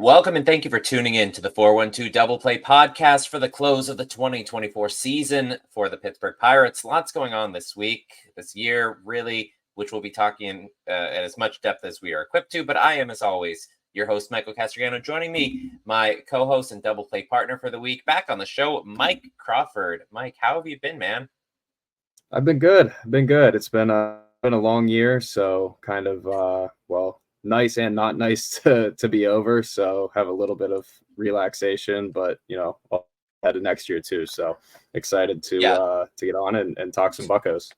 Welcome and thank you for tuning in to the 412 Double Play podcast for the close of the 2024 season for the Pittsburgh Pirates. Lots going on this week, this year, really, which we'll be talking in at as much depth as we are equipped to. But I am, as always, your host, Michael Castriano. Joining me, my co-host and Double Play partner for the week, back on the show, Mike Crawford. Mike, how have you been, man? I've been good. It's been a long year, so kind of nice and not nice to be over. So have a little bit of relaxation, but I'll head to next year too. So excited to get on and talk some Buccos.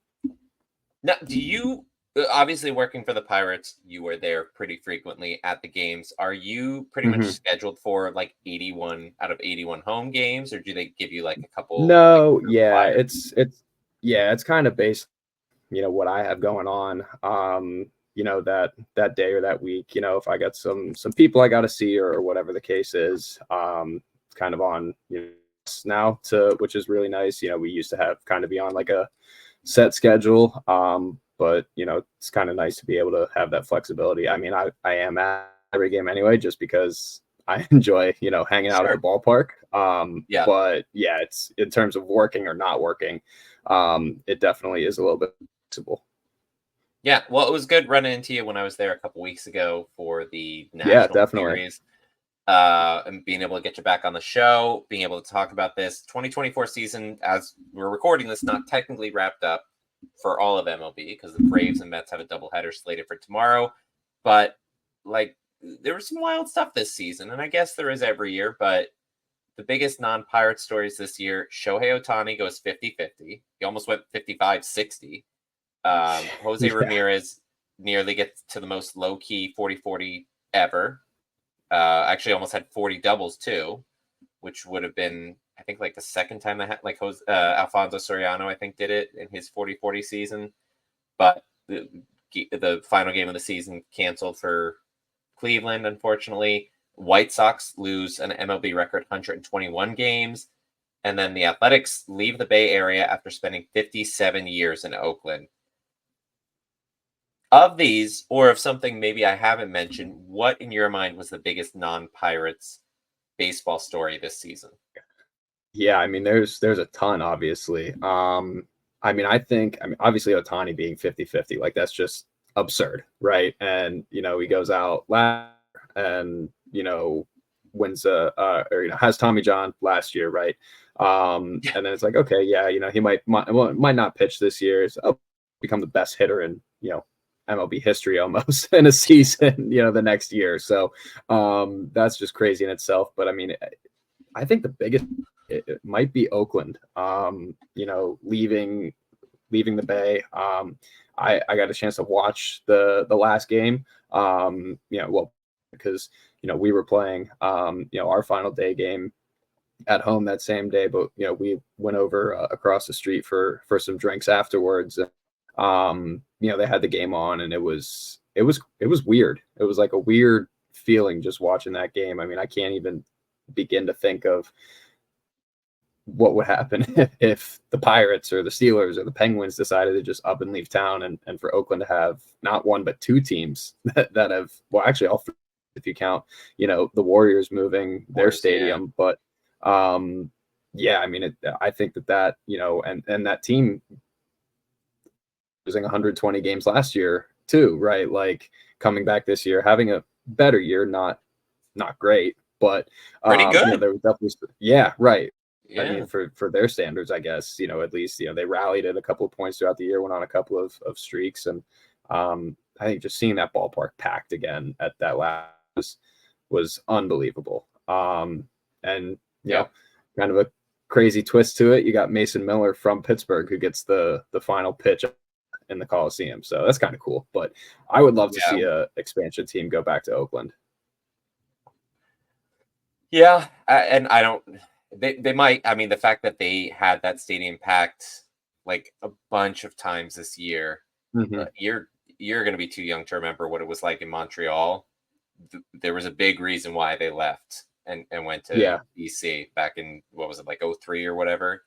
Now, do you obviously working for the Pirates? You were there pretty frequently at the games. Are you pretty much scheduled for like 81 out of 81 home games, or do they give you like a couple? No, it's kind of based, what I have going on. That day or that week, if I got some people I got to see or whatever the case is, it's kind of on now which is really nice. We used to have kind of be on like a set schedule, but it's kind of nice to be able to have that flexibility. I mean, I am at every game anyway, just because I enjoy hanging out at the ballpark. But yeah, it's in terms of working or not working, it definitely is a little bit flexible. Yeah, well, it was good running into you when I was there a couple weeks ago for the National Series. And being able to get you back on the show, being able to talk about this 2024 season, as we're recording this, not technically wrapped up for all of MLB because the Braves and Mets have a doubleheader slated for tomorrow. But like, there was some wild stuff this season, and I guess there is every year, but the biggest non-Pirate stories this year, Shohei Ohtani goes 50-50. He almost went 55-60. Jose Ramirez nearly gets to the most low-key 40-40 ever. Actually almost had 40 doubles too, which would have been, I think, like the second time that Alfonso Soriano, I think, did it in his 40-40 season. But the final game of the season canceled for Cleveland, unfortunately. White Sox lose an MLB record 121 games. And then the Athletics leave the Bay Area after spending 57 years in Oakland. Of these, or of something maybe I haven't mentioned, what in your mind was the biggest non-Pirates baseball story this season? Yeah, I mean, there's a ton, obviously. I think obviously Ohtani being 50-50, like that's just absurd, right? And he goes out last and wins has Tommy John last year, right? And then it's like, okay, yeah, he might not pitch this year, so become the best hitter in MLB history almost in a season, the next year. So that's just crazy in itself. But I mean, I think the biggest it might be Oakland. Leaving the Bay. I got a chance to watch the last game. Because we were playing our final day game at home that same day, but we went over across the street for some drinks afterwards. They had the game on, and it was weird. It was like a weird feeling just watching that game. I mean, I can't even begin to think of what would happen if the Pirates or the Steelers or the Penguins decided to just up and leave town, and for Oakland to have not one but two teams that have, well, actually all three, if you count the Warriors moving their stadium. But I mean, I think that and that team losing 120 games last year too, right? Like coming back this year, having a better year, not great, but pretty good. There was definitely, right. Yeah. I mean, for their standards, I guess, at least, they rallied at a couple of points throughout the year, went on a couple of streaks. And I think just seeing that ballpark packed again at that last was unbelievable. And kind of a crazy twist to it. You got Mason Miller from Pittsburgh who gets the final pitch in the Coliseum. So that's kind of cool. But I would love to see a expansion team go back to Oakland. Yeah. And I don't... They might. I mean, the fact that they had that stadium packed like a bunch of times this year, you're going to be too young to remember what it was like in Montreal. There was a big reason why they left and went to BC back in, what was it, like 03 or whatever.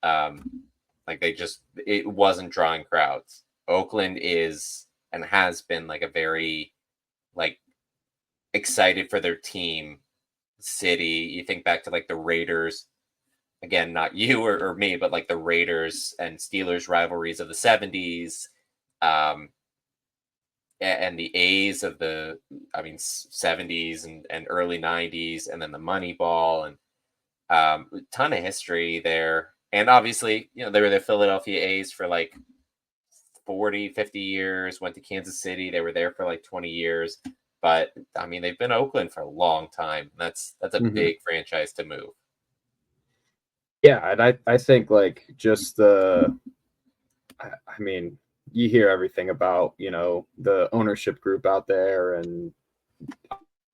Like it wasn't drawing crowds. Oakland is and has been like a very like excited for their team, city. You think back to like the Raiders, again, not you or me, but like the Raiders and Steelers rivalries of the 70s, and the A's of the, 70s and early 90s, and then the Moneyball, and a ton of history there. And obviously, they were the Philadelphia A's for like 40, 50 years, went to Kansas City. They were there for like 20 years. But they've been Oakland for a long time. That's a big franchise to move. Yeah, and I think like just you hear everything about, the ownership group out there, and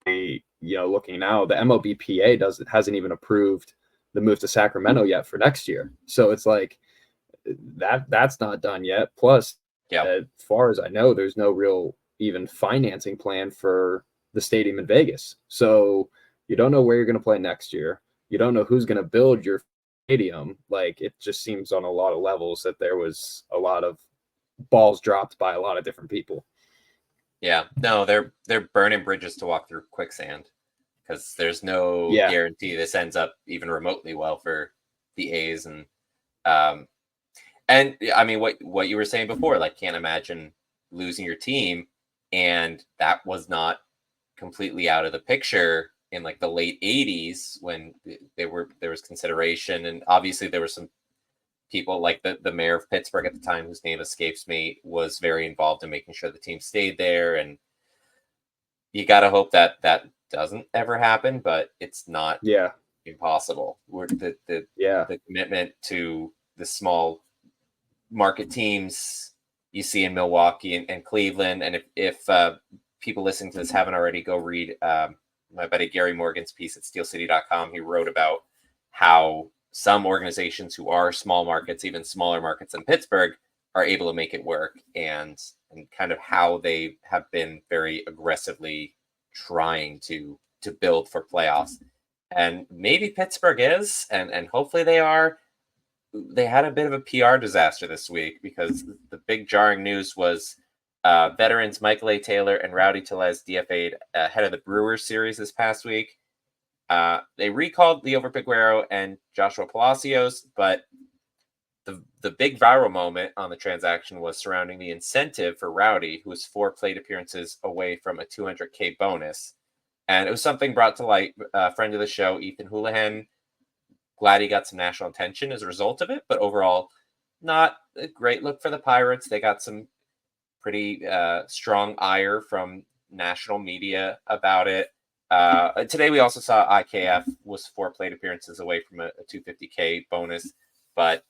looking now, the MLBPA hasn't even approved the move to Sacramento yet for next year. So it's like that's not done yet. Plus, as far as I know, there's no real even financing plan for the stadium in Vegas. So you don't know where you're going to play next year. You don't know who's going to build your stadium. Like, it just seems on a lot of levels that there was a lot of balls dropped by a lot of different people. Yeah, no, they're burning bridges to walk through quicksand, because there's no guarantee this ends up even remotely well for the A's. And what you were saying before, like, can't imagine losing your team, and that was not completely out of the picture in like the late 80s when there was consideration. And obviously there were some people like the mayor of Pittsburgh at the time, whose name escapes me, was very involved in making sure the team stayed there. And you got to hope that that doesn't ever happen, but it's not impossible. The commitment to the small market teams you see in Milwaukee and Cleveland. And if people listening to this haven't already, go read my buddy Gary Morgan's piece at steelcity.com. He wrote about how some organizations who are small markets, even smaller markets than Pittsburgh, are able to make it work, and kind of how they have been very aggressively trying to build for playoffs. And maybe Pittsburgh is, and hopefully they are. They had a bit of a PR disaster this week, because the big jarring news was veterans Michael A. Taylor and Rowdy Tellez DFA'd ahead of the Brewers series this past week. They recalled Leo Figueroa and Joshua Palacios, but the big viral moment on the transaction was surrounding the incentive for Rowdy, who was 4 plate appearances away from a $200K bonus. And it was something brought to light. A friend of the show, Ethan Houlihan, glad he got some national attention as a result of it, but overall, not a great look for the Pirates. They got some pretty strong ire from national media about it. Today, we also saw IKF was 4 plate appearances away from a $250K bonus, but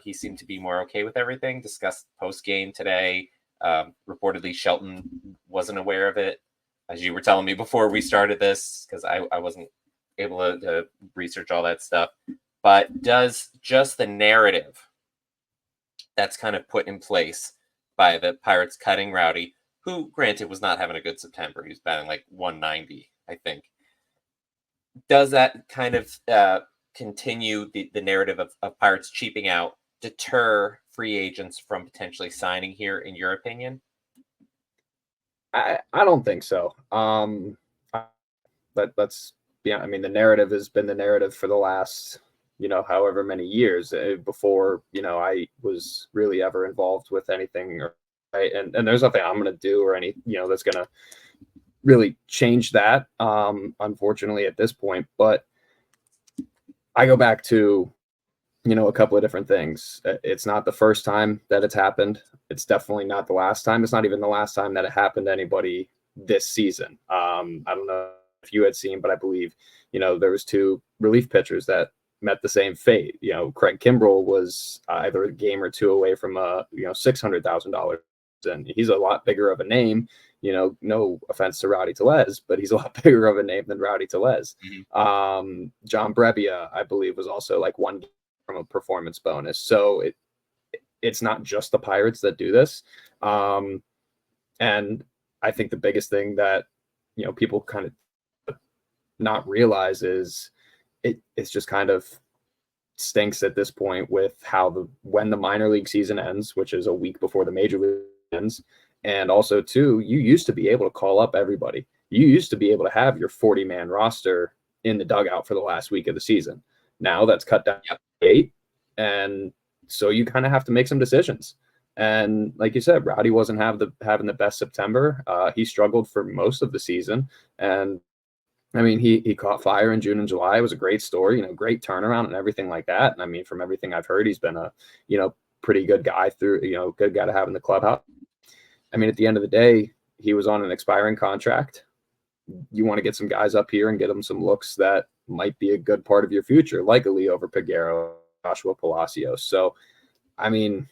he seemed to be more okay with everything. Discussed post-game today. Reportedly, Shelton wasn't aware of it, as you were telling me before we started this, because I wasn't able to research all that stuff. But does just the narrative that's kind of put in place by the Pirates cutting Rowdy, who, granted, was not having a good September. He was batting like 190, I think. Does that kind of continue the narrative of Pirates cheaping out, deter free agents from potentially signing here, in your opinion? I don't think so. But let's be honest. I mean, the narrative has been the narrative for the last, however many years before, I was really ever involved with anything. Right? And there's nothing I'm going to do or any, that's going to really change that, unfortunately, at this point. But I go back to, a couple of different things. It's not the first time that it's happened. It's definitely not the last time. It's not even the last time that it happened to anybody this season. I don't know if you had seen, but I believe, there was 2 relief pitchers that met the same fate. Craig Kimbrell was either a game or 2 away from $600,000, and he's a lot bigger of a name. No offense to Rowdy Tellez, but he's a lot bigger of a name than Rowdy Tellez. Mm-hmm. John Brebbia, I believe, was also like 1 game from a performance bonus. So it's not just the Pirates that do this. And I think the biggest thing that, people kind of not realize is it's just kind of stinks at this point with how when the minor league season ends, which is a week before the major league ends. And also, too, you used to be able to call up everybody. you used to be able to have your 40-man roster in the dugout for the last week of the season. Now that's cut down to 8. And so you kind of have to make some decisions. And like you said, Rowdy wasn't having the best September. He struggled for most of the season. And I mean, he caught fire in June and July. It was a great story, great turnaround and everything like that. And I mean, from everything I've heard, he's been a, pretty good guy good guy to have in the clubhouse. I mean, at the end of the day, he was on an expiring contract. You want to get some guys up here and get them some looks that might be a good part of your future, like a Leo Verpagero, Joshua Palacios. So, I mean,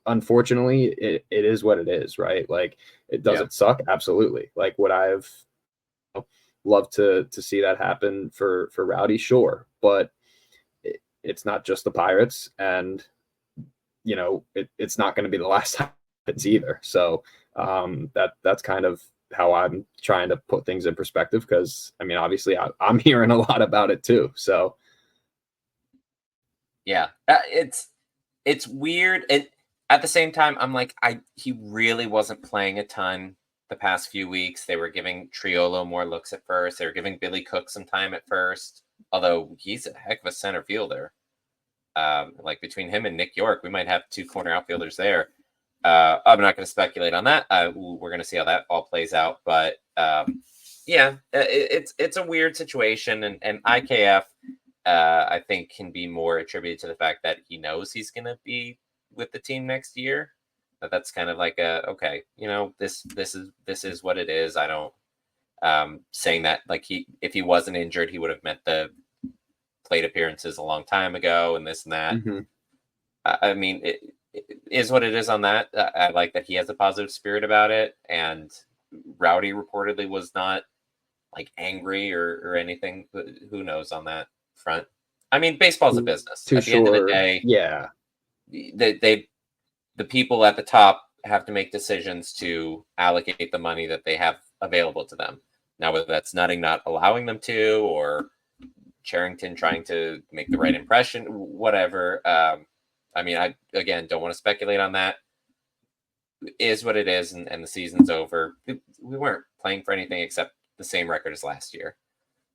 unfortunately, it is what it is, right? Like, it doesn't suck. Absolutely. Like, would I have loved to see that happen for Rowdy? Sure. But it's not just the Pirates, and, it's not going to be the last time it's either. So that's kind of how I'm trying to put things in perspective, because, I mean, obviously I'm hearing a lot about it too. So. Yeah, it's weird. And at the same time, I'm like, he really wasn't playing a ton the past few weeks. They were giving Triolo more looks at first. They were giving Billy Cook some time at first, although he's a heck of a center fielder. Like, between him and Nick York, we might have 2 corner outfielders there. I'm not going to speculate on that. We're going to see how that all plays out. But it's a weird situation, and IKF, I think, can be more attributed to the fact that he knows he's going to be with the team next year. That's kind of like okay, this is what it is. I don't saying that, like, if he wasn't injured, he would have met the plate appearances a long time ago and this and that. Mm-hmm. I mean, it is what it is on that. I like that he has a positive spirit about it, and Rowdy reportedly was not, like, angry or anything. Who knows on that front? I mean, baseball's a business. At the end of the day, the people at the top have to make decisions to allocate the money that they have available to them. Now, whether that's Nutting not allowing them to, or Charrington trying to make the right impression, whatever. I mean, I, again, don't want to speculate on that. It is what it is, and the season's over. We weren't playing for anything except the same record as last year.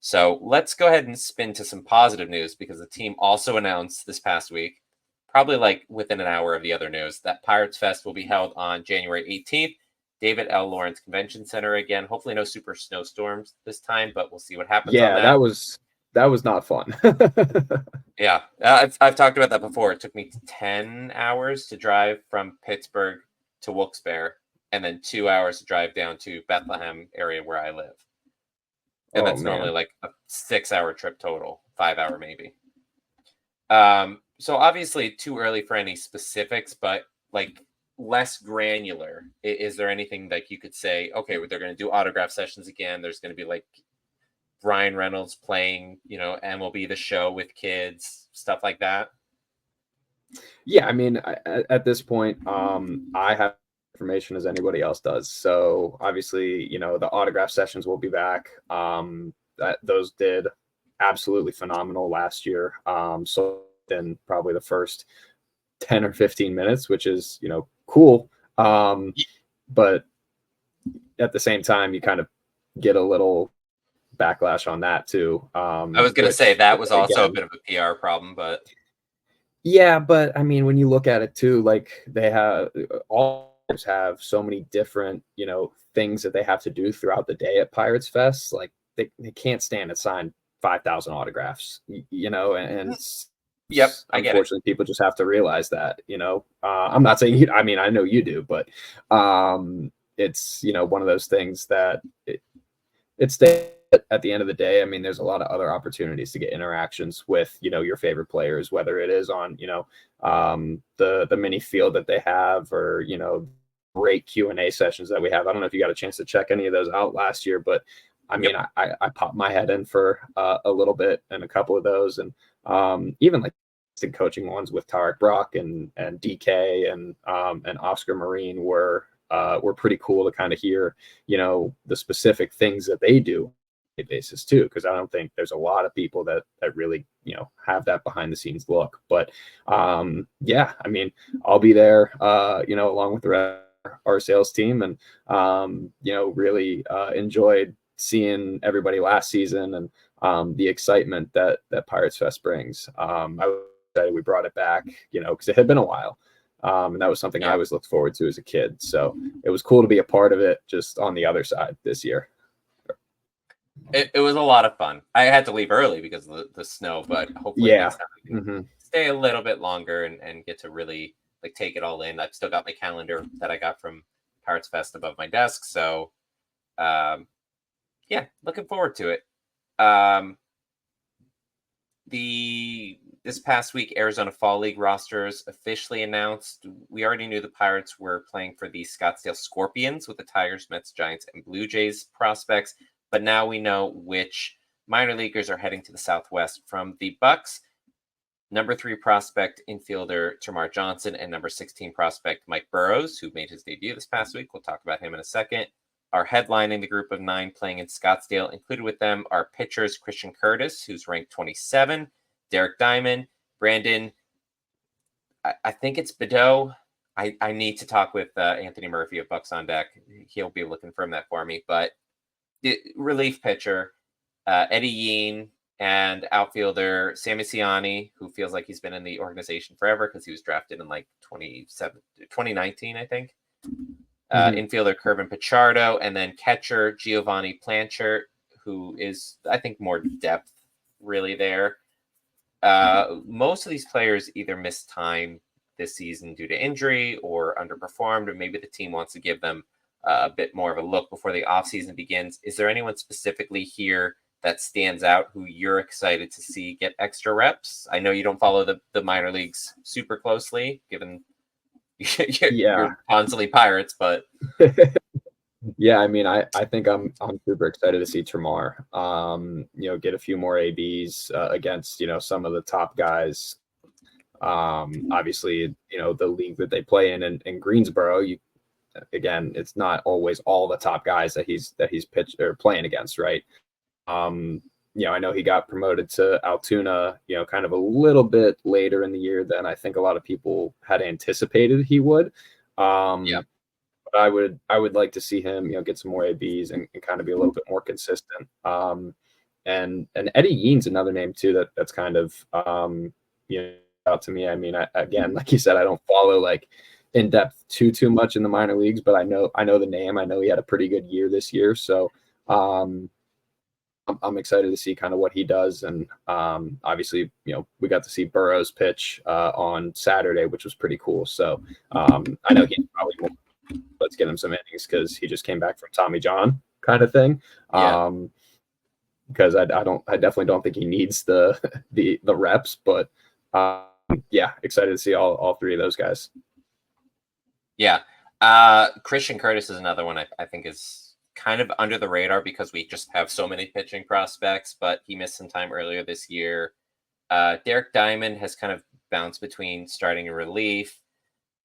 So let's go ahead and spin to some positive news, because the team also announced this past week, probably like within an hour of the other news, that Pirates Fest will be held on January 18th. David L. Lawrence Convention Center again. Hopefully no super snowstorms this time, but we'll see what happens. Yeah, that was not fun. Yeah, I've talked about that before. It took me 10 hours to drive from Pittsburgh to Wilkes-Barre, and then 2 hours to drive down to Bethlehem area where I live. And that's normally like a 6-hour trip total, 5-hour maybe. So obviously too early for any specifics, but like less granular. Is there anything like you could say, okay, they're going to do autograph sessions again. There's going to be like Ryan Reynolds playing, MLB The Show with kids, stuff like that? Yeah, I mean, at this point, I have information as anybody else does. So obviously, the autograph sessions will be back. Those did absolutely phenomenal last year. So in probably the first 10 or 15 minutes, which is, cool. But at the same time, you kind of get a little backlash on that too. I was going to say that was also a bit of a PR problem, but yeah, but I mean, when you look at it too, like they have so many different, things that they have to do throughout the day at Pirates Fest. Like they can't stand to sign 5,000 autographs, and yep, I get it. Unfortunately, people just have to realize that, I'm not saying I mean, I know you do, but it's, one of those things that it's at the end of the day. I mean, there's a lot of other opportunities to get interactions with, your favorite players, whether it is on, the mini field that they have, or, great Q&A sessions that we have. I don't know if you got a chance to check any of those out last year, but I mean, yep. I popped my head in for a little bit in a couple of those, and even like coaching ones with Tarek Brock and DK and Oscar Marine were pretty cool to kind of hear, the specific things that they do on a basis too, because I don't think there's a lot of people that really, have that behind the scenes look. But yeah, I mean, I'll be there, along with the rest our sales team, and really enjoyed seeing everybody last season and the excitement that Pirates Fest brings. I would say we brought it back, because it had been a while. And that was something I always looked forward to as a kid. So it was cool to be a part of it just on the other side this year. It was a lot of fun. I had to leave early because of the snow, but hopefully next time we can stay a little bit longer and get to really like take it all in. I've still got my calendar that I got from Pirates Fest above my desk. So looking forward to it. This past week, Arizona Fall League rosters officially announced. We already knew the Pirates were playing for the Scottsdale Scorpions with the Tigers, Mets, Giants, and Blue Jays prospects. But now we know which minor leaguers are heading to the Southwest from the Bucks. Number 3 prospect infielder Termarr Johnson and number 16 prospect Mike Burrows, who made his debut this past week. We'll talk about him in a second. Are headlining the group of 9 playing in Scottsdale. Included with them are pitchers Christian Curtis, who's ranked 27, Derek Diamond, Brandon, I think it's Bedeau. I need to talk with Anthony Murphy of Bucks on Deck. He'll be able to confirm that for me. But the relief pitcher, Eddie Yean, and outfielder Sammy Ciani, who feels like he's been in the organization forever because he was drafted in like 2019, I think. Infielder Kervin Pichardo, and then catcher Giovanni Planchert, who is, I think, more depth really there. Most of these players either missed time this season due to injury or underperformed, or maybe the team wants to give them a bit more of a look before the offseason begins. Is there anyone specifically here that stands out who you're excited to see get extra reps? I know you don't follow the minor leagues super closely, given you're constantly Pirates, but yeah, I mean, I think I'm super excited to see Termarr, get a few more ABs against, some of the top guys. Obviously, the league that they play in Greensboro, again, it's not always all the top guys that he's pitched or playing against, right? I know he got promoted to Altoona, kind of a little bit later in the year than I think a lot of people had anticipated he would. But I would like to see him, get some more ABs and kind of be a little bit more consistent. And Eddie Yean's another name too that's kind of out to me. I mean, again, like you said, I don't follow like in depth too much in the minor leagues, but I know the name. I know he had a pretty good year this year, so I'm excited to see kind of what he does. And obviously, we got to see Burrows pitch on Saturday, which was pretty cool. So I know he probably won't. Let's get him some innings because he just came back from Tommy John kind of thing. Because I definitely don't think he needs the reps, but excited to see all 3 of those guys. Yeah. Christian Curtis is another one I think is kind of under the radar because we just have so many pitching prospects, but he missed some time earlier this year. Derek Diamond has kind of bounced between starting and relief.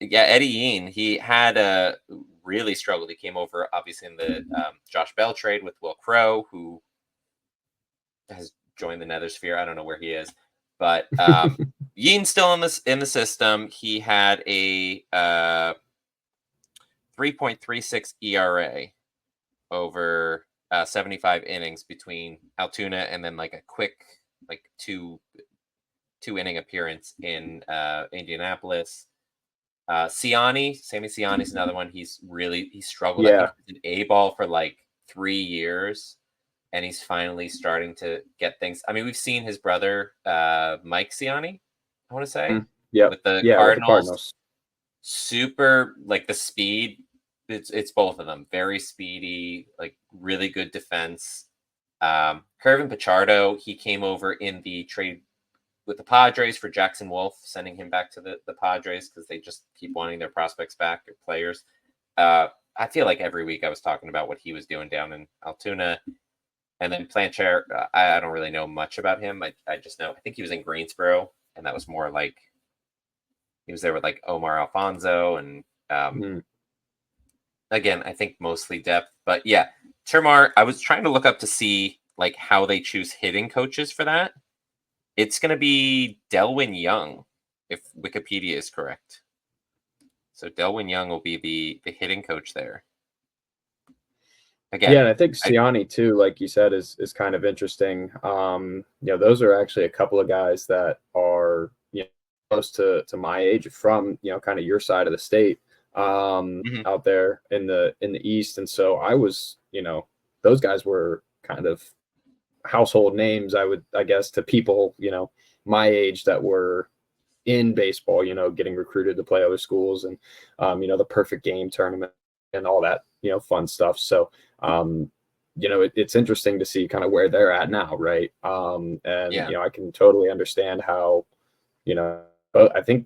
Yeah, Eddie Yean, he had really struggled. He came over, obviously, in the Josh Bell trade with Will Crow, who has joined the Nethersphere. I don't know where he is, but Yean's still in the system. He had a 3.36 ERA over 75 innings between Altoona and then like a quick like two inning appearance in Indianapolis. Sammy Ciani is another one. He struggled. I think he was an A-ball for like 3 years, and he's finally starting to get things. I mean, we've seen his brother, Mike Ciani, I want to say, with the Cardinals. Super, like the speed. It's both of them. Very speedy, like really good defense. Kervin Pichardo, he came over in the trade with the Padres for Jackson Wolf, sending him back to the Padres because they just keep wanting their prospects back, their players. I feel like every week I was talking about what he was doing down in Altoona. And then Planchert, I don't really know much about him. I just know, I think he was in Greensboro, and that was more like, he was there with like Omar Alfonso. And again, I think mostly depth. But yeah, Termarr, I was trying to look up to see like how they choose hitting coaches for that. It's going to be Delwyn Young, if Wikipedia is correct. So Delwyn Young will be the hitting coach there. Again, yeah, and I think Siani too, like you said, is kind of interesting. Those are actually a couple of guys that are close to my age, from kind of your side of the state, out there in the East. And so I was, those guys were kind of household names, I guess, to people my age that were in baseball, getting recruited to play other schools, and the perfect game tournament and all that fun stuff. So it's interesting to see kind of where they're at now, right? I can totally understand how but I think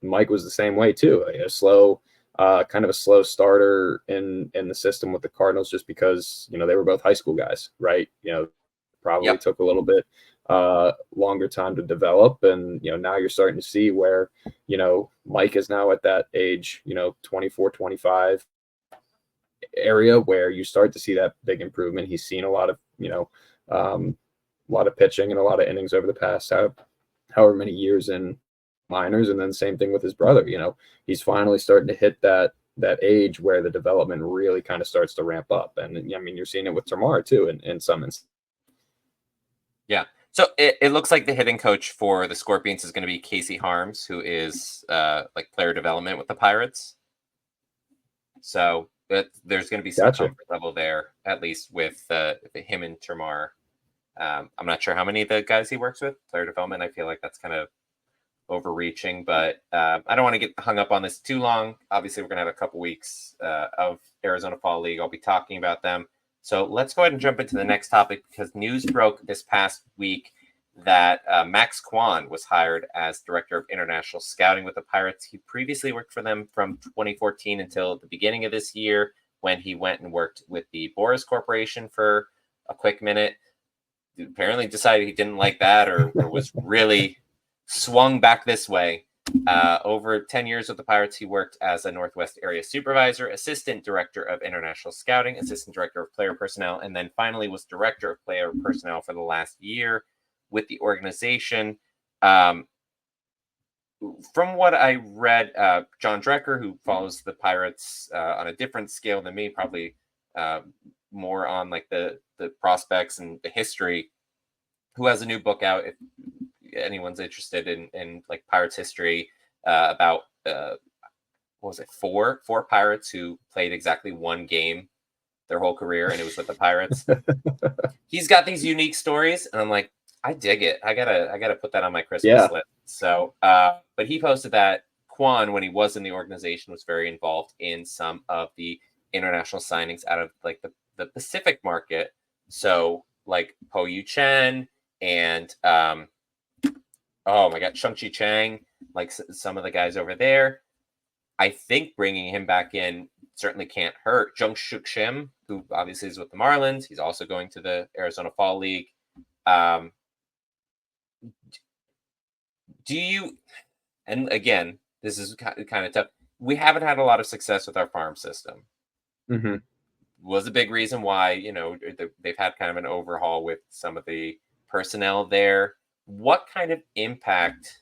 Mike was the same way too. A slow kind of a slow starter in the system with the Cardinals, just because they were both high school guys, right? Probably took a little bit longer time to develop, and now you're starting to see where Mike is now at that age, 24, 25 area, where you start to see that big improvement. He's seen a lot of pitching and a lot of innings over the past however many years in minors, and then same thing with his brother. He's finally starting to hit that age where the development really kind of starts to ramp up, and I mean, you're seeing it with Termarr too in some instances. Yeah. So it looks like the hitting coach for the Scorpions is going to be Casey Harms, who is like player development with the Pirates. So there's going to be some comfort level there, at least with him and Termarr. I'm not sure how many of the guys he works with, player development. I feel like that's kind of overreaching, but I don't want to get hung up on this too long. Obviously, we're going to have a couple weeks of Arizona Fall League. I'll be talking about them. So let's go ahead and jump into the next topic, because news broke this past week that Max Kwan was hired as Director of International Scouting with the Pirates. He previously worked for them from 2014 until the beginning of this year, when he went and worked with the Boris Corporation for a quick minute. Apparently decided he didn't like that, or was really swung back this way. Over 10 years with the Pirates, he worked as a Northwest area supervisor, assistant director of international scouting, assistant director of player personnel, and then finally was director of player personnel for the last year with the organization. From what I read, John Drecker, who follows the Pirates on a different scale than me, probably more on like the prospects and the history, who has a new book out, if anyone's interested in like Pirates history, about what was it, four Pirates who played exactly one game their whole career, and it was with the Pirates. He's got these unique stories, and I'm like, I dig it. I gotta put that on my Christmas list. So but he posted that Kwan, when he was in the organization, was very involved in some of the international signings out of like the Pacific market. So like Po Yu Chen and oh my God, Shang-Chi Chang, like some of the guys over there. I think bringing him back in certainly can't hurt. Jung Shuk Shim, who obviously is with the Marlins, he's also going to the Arizona Fall League. Do you, and again, this is kind of tough, we haven't had a lot of success with our farm system. Mm-hmm. Was a big reason why, they've had kind of an overhaul with some of the personnel there. What kind of impact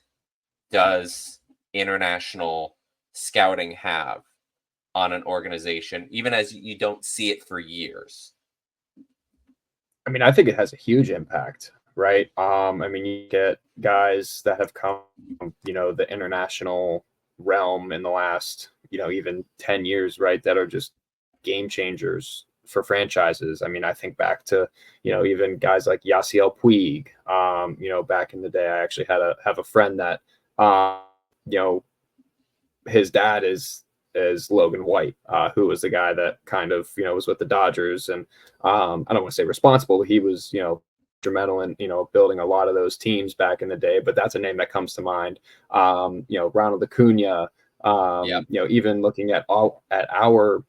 does international scouting have on an organization, even as you don't see it for years? I mean, I think it has a huge impact, right? I mean, you get guys that have come from, the international realm in the last, even 10 years, right, that are just game changers for franchises. I mean, I think back to, even guys like Yasiel Puig, back in the day. I actually have a friend that, his dad is Logan White, who was the guy that kind of, was with the Dodgers. And I don't want to say responsible, but he was, instrumental in, building a lot of those teams back in the day. But that's a name that comes to mind. Ronald Acuna, even looking at our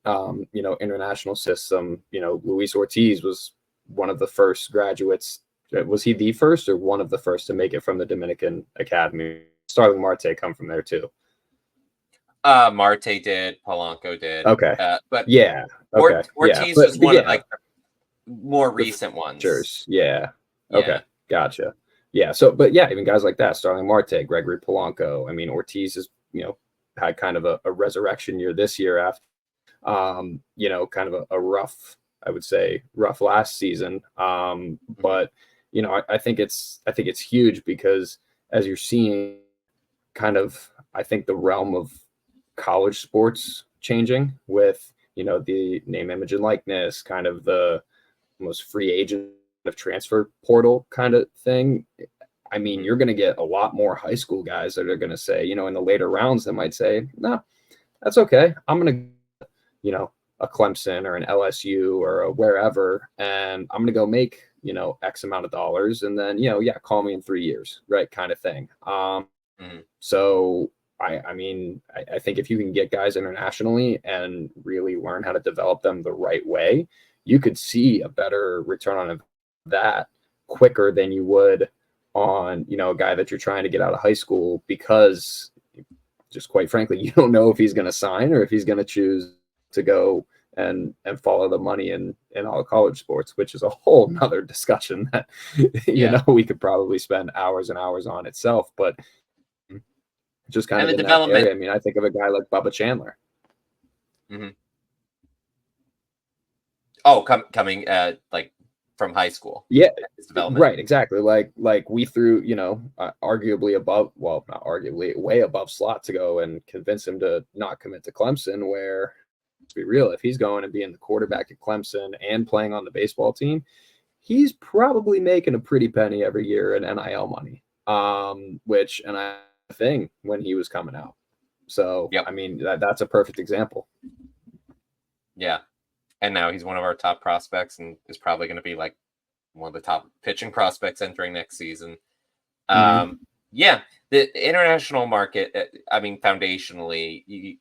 international system, Luis Ortiz was one of the first graduates. Was he the first or one of the first to make it from the Dominican Academy? Starling Marte come from there too. Marte did, Polanco did. Okay. But yeah. Okay. Ortiz was one of like the more recent ones. Yeah. Okay. Gotcha. Yeah. So, but yeah, even guys like that, Starling Marte, Gregory Polanco. I mean, Ortiz is, had kind of a resurrection year this year after, kind of a rough, I would say, rough last season. But I think it's huge because as you're seeing kind of, I think the realm of college sports changing with, the name, image, and likeness, kind of the most free agent of transfer portal kind of thing. I mean, you're going to get a lot more high school guys that are going to say, in the later rounds, that might say, no, that's okay. I'm going to, a Clemson or an LSU or a wherever, and I'm going to go make, X amount of dollars. And then, call me in 3 years, right? Kind of thing. So I mean, I think if you can get guys internationally and really learn how to develop them the right way, you could see a better return on that quicker than you would on, a guy that you're trying to get out of high school, because just quite frankly, you don't know if he's going to sign or if he's going to choose to go and follow the money in all college sports, which is a whole nother discussion that, we could probably spend hours and hours on itself, but just kind of in that area. I mean, I think of a guy like Bubba Chandler. Oh, coming like from high school. Yeah, right, exactly. Like we threw, arguably above, well, not arguably, way above slot to go and convince him to not commit to Clemson, where, let's be real, if he's going to be in the quarterback at Clemson and playing on the baseball team, he's probably making a pretty penny every year in NIL money, which, and I thing when he was coming out. So, I mean, that's a perfect example. Yeah. And now he's one of our top prospects and is probably going to be like one of the top pitching prospects entering next season. Yeah, the international market, I mean, foundationally,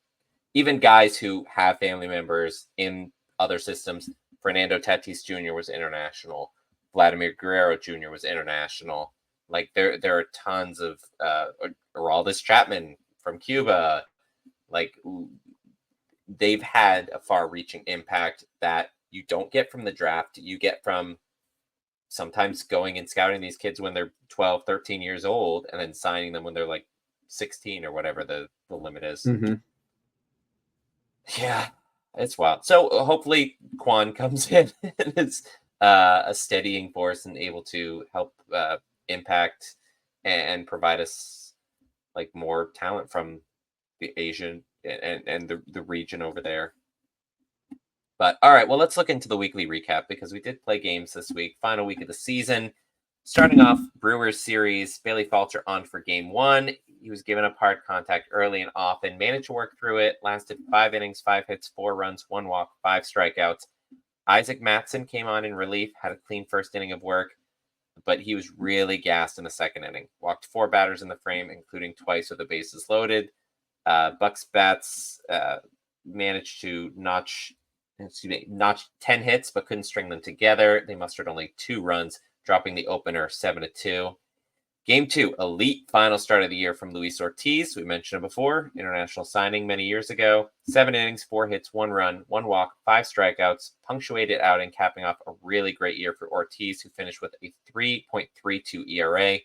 even guys who have family members in other systems, Fernando Tatis Jr. was international. Vladimir Guerrero Jr. was international. Like there are tons of Aroldis Chapman from Cuba. Like they've had a far-reaching impact that you don't get from the draft. You get from sometimes going and scouting these kids when they're 12, 13 years old and then signing them when they're like 16 or whatever the limit is. Yeah, it's wild. So hopefully Quan comes in and is a steadying force and able to help impact and provide us like more talent from the Asian and the region over there. But all right, well, let's look into the weekly recap because we did play games this week. Final week of the season. Starting off, Brewers series, Bailey Falter on for game 1. He was given up hard contact early and often, managed to work through it, lasted 5 innings, 5 hits, 4 runs, 1 walk, 5 strikeouts. Isaac Matson came on in relief, had a clean first inning of work, but he was really gassed in the second inning. Walked 4 batters in the frame, including twice with the bases loaded. Bucks bats managed to notch 10 hits, but couldn't string them together. They mustered only 2 runs, dropping the opener 7-2. Game 2, elite final start of the year from Luis Ortiz. We mentioned it before, international signing many years ago. 7 innings, 4 hits, 1 run, 1 walk, 5 strikeouts, punctuated outing, capping off a really great year for Ortiz, who finished with a 3.32 ERA.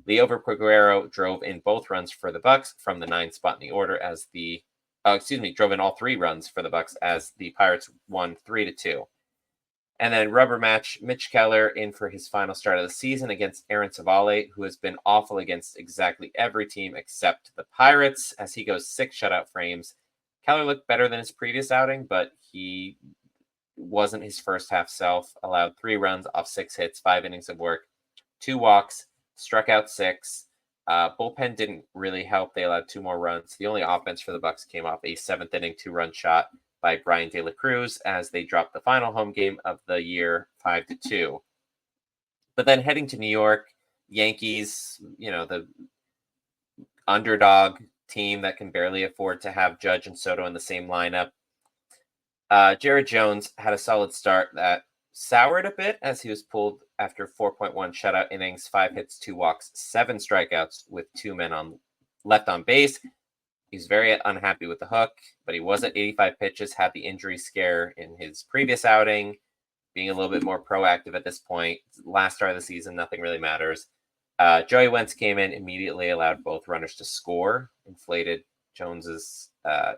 Leo Verquero drove in both runs for the Bucks from the 9th spot in the order as drove in all 3 runs for the Bucks as the Pirates won 3-2. And then rubber match, Mitch Keller in for his final start of the season against Aaron Savale, who has been awful against exactly every team except the Pirates, as he goes 6 shutout frames. Keller looked better than his previous outing, but he wasn't his first half self. Allowed 3 runs off 6 hits, 5 innings of work, 2 walks, struck out 6. Bullpen didn't really help. They allowed 2 more runs. The only offense for the Bucks came off a 7th inning 2-run shot by Brian De La Cruz as they dropped the final home game of the year 5-2. But then heading to New York, Yankees, the underdog team that can barely afford to have Judge and Soto in the same lineup. Jared Jones had a solid start that soured a bit as he was pulled after 4.1 shutout innings, 5 hits, 2 walks, 7 strikeouts with 2 men left on base. He's very unhappy with the hook, but he was at 85 pitches, had the injury scare in his previous outing, being a little bit more proactive at this point. Last start of the season, nothing really matters. Joey Wentz came in, immediately allowed both runners to score, inflated Jones's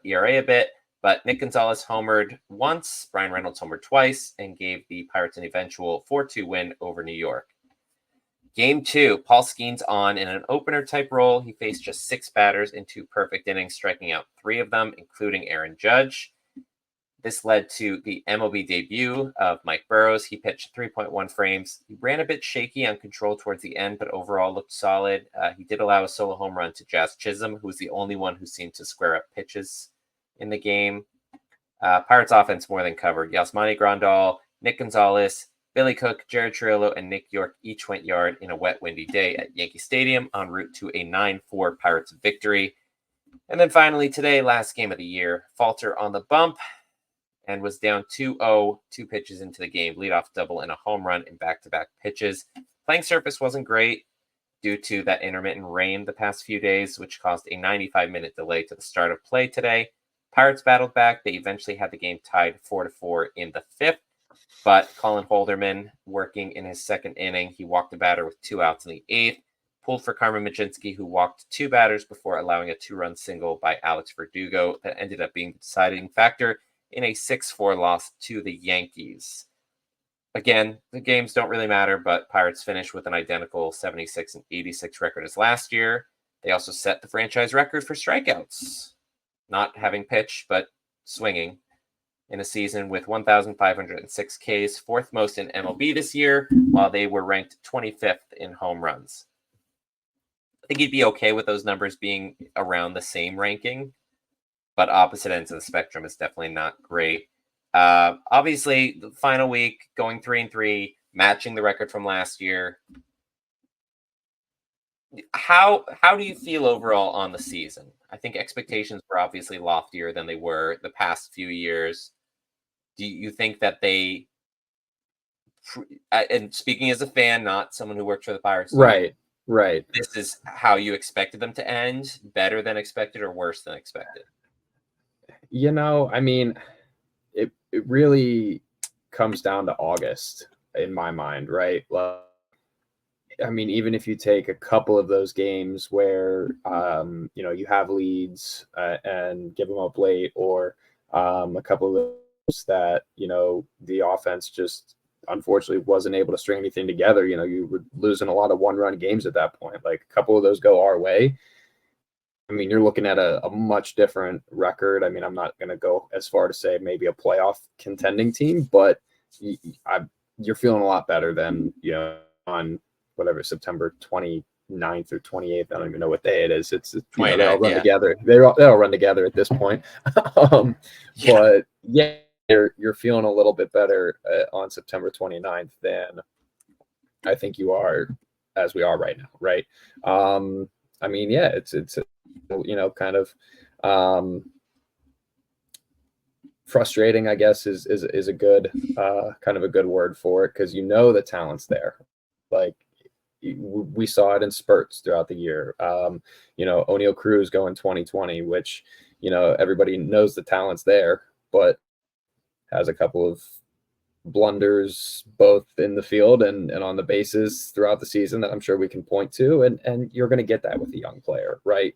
ERA a bit. But Nick Gonzalez homered once, Brian Reynolds homered twice, and gave the Pirates an eventual 4-2 win over New York. Game 2, Paul Skeens on in an opener-type role. He faced just 6 batters in 2 perfect innings, striking out 3 of them, including Aaron Judge. This led to the MLB debut of Mike Burrows. He pitched 3.1 frames. He ran a bit shaky on control towards the end, but overall looked solid. He did allow a solo home run to Jazz Chisholm, who was the only one who seemed to square up pitches in the game. Pirates offense more than covered. Yasmani Grandal, Nick Gonzalez, Billy Cook, Jared Chirillo, and Nick York each went yard in a wet, windy day at Yankee Stadium en route to a 9-4 Pirates victory. And then finally today, last game of the year, Falter on the bump and was down 2-0, 2 pitches into the game, leadoff double and a home run in back-to-back pitches. Playing surface wasn't great due to that intermittent rain the past few days, which caused a 95-minute delay to the start of play today. Pirates battled back. They eventually had the game tied 4-4 in the 5th, but Colin Holderman, working in his second inning, he walked the batter with 2 outs in the 8th, pulled for Carmen Mlodzinski, who walked 2 batters before allowing a 2-run single by Alex Verdugo that ended up being the deciding factor in a 6-4 loss to the Yankees. Again, the games don't really matter, but Pirates finished with an identical 76-86 record as last year. They also set the franchise record for strikeouts, not having pitched, but swinging in a season with 1,506 Ks, 4th most in MLB this year, while they were ranked 25th in home runs. I think you'd be okay with those numbers being around the same ranking, but opposite ends of the spectrum is definitely not great. Obviously, the final week, going 3-3, matching the record from last year. How do you feel overall on the season? I think expectations were obviously loftier than they were the past few years. Do you think that they, and speaking as a fan, not someone who worked for the Pirates, right, this is how you expected them to end, better than expected or worse than expected? I mean, it really comes down to August in my mind, right? Like, I mean, even if you take a couple of those games where, you have leads and give them up late, or a couple of those that, the offense just unfortunately wasn't able to string anything together, you were losing a lot of 1-run games at that point. Like a couple of those go our way. I mean, you're looking at a much different record. I mean, I'm not going to go as far to say maybe a playoff contending team, but you're feeling a lot better than, on whatever, September 29th or 28th. I don't even know what day it is. It's they all run together. They all run together at this point. But yeah, you're feeling a little bit better on September 29th than I think you are as we are right now. Right. I mean, yeah, it's kind of frustrating, I guess, is a good kind of a good word for it, because the talent's there. Like we saw it in spurts throughout the year. O'Neal Cruz going 2020, which everybody knows the talent's there, but has a couple of blunders both in the field and on the bases throughout the season that I'm sure we can point to, and you're going to get that with a young player, right?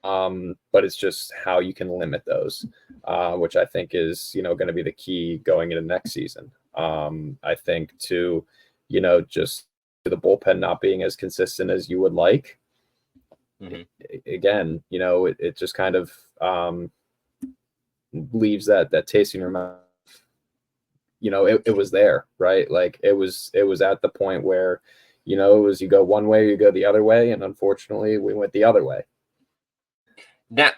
But it's just how you can limit those, which I think is going to be the key going into next season. I think to just the bullpen not being as consistent as you would like. Mm-hmm. Again, it just kind of leaves that taste in your mouth. It was there, right? Like it was at the point where, it was you go one way or you go the other way. And unfortunately we went the other way. Now,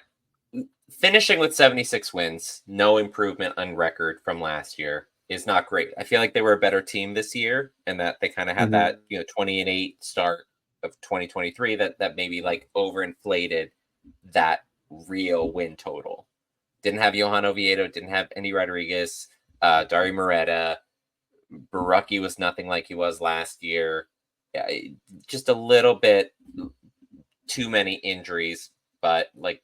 finishing with 76 wins, no improvement on record from last year, is not great. I feel like they were a better team this year, and that they kind of had that 20-8 start of 2023 that maybe like overinflated that real win total. Didn't have Johan Oviedo, didn't have Andy Rodriguez, Dari Moreta. Barucki was nothing like he was last year. Yeah, just a little bit too many injuries. But like